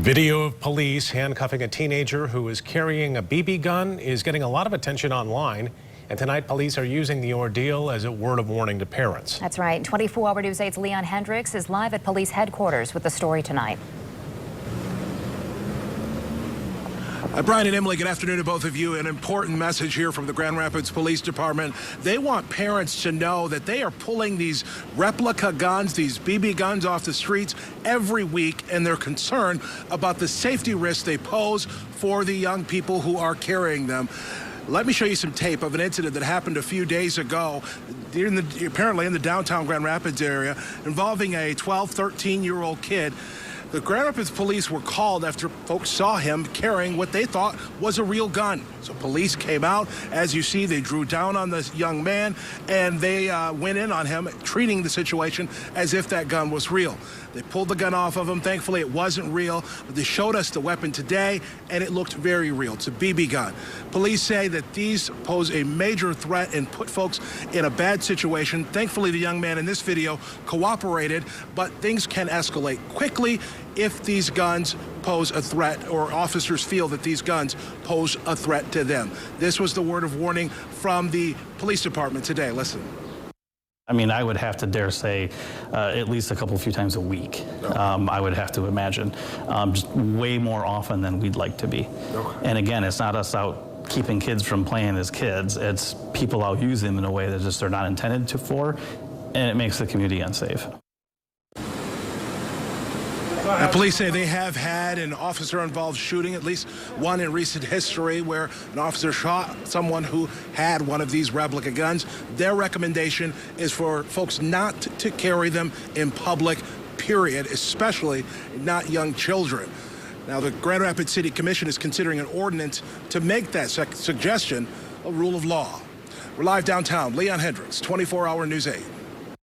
Video of police handcuffing a teenager who is carrying a BB gun is getting a lot of attention online. And tonight, police are using the ordeal as a word of warning to parents. That's right. 24-hour News 8's Leon Hendricks is live at police headquarters with the story tonight. Brian and Emily, good afternoon to both of you. An important message here from the Grand Rapids Police Department. They want parents to know that they are pulling these replica guns, these BB guns off the streets every week, and they're concerned about the safety risks they pose for the young people who are carrying them. Let me show you some tape of an incident that happened a few days ago, apparently in the downtown Grand Rapids area, involving a 12, 13-year-old kid. The Grand Rapids police were called after folks saw him carrying what they thought was a real gun. So police came out. As you see, they drew down on this young man, and they went in on him, treating the situation as if that gun was real. They pulled the gun off of him. Thankfully, it wasn't real, but they showed us the weapon today, and it looked very real. It's a BB gun. Police say that these pose a major threat and put folks in a bad situation. Thankfully, the young man in this video cooperated, but things can escalate quickly if these guns pose a threat or officers feel that these guns pose a threat to them. This was the word of warning from the police department today. Listen. I mean, I would have to dare say at least a few times a week. I would have to imagine, just way more often than we'd like to be. Okay. And again, it's not us out keeping kids from playing as kids. It's people out using them in a way that just they're not intended to for, and it makes the community unsafe. The police say they have had an officer-involved shooting, at least one in recent history, where an officer shot someone who had one of these replica guns. Their recommendation is for folks not to carry them in public, period, especially not young children. Now, the Grand Rapids City Commission is considering an ordinance to make that suggestion a rule of law. We're live downtown. Leon Hendricks, 24-hour News 8.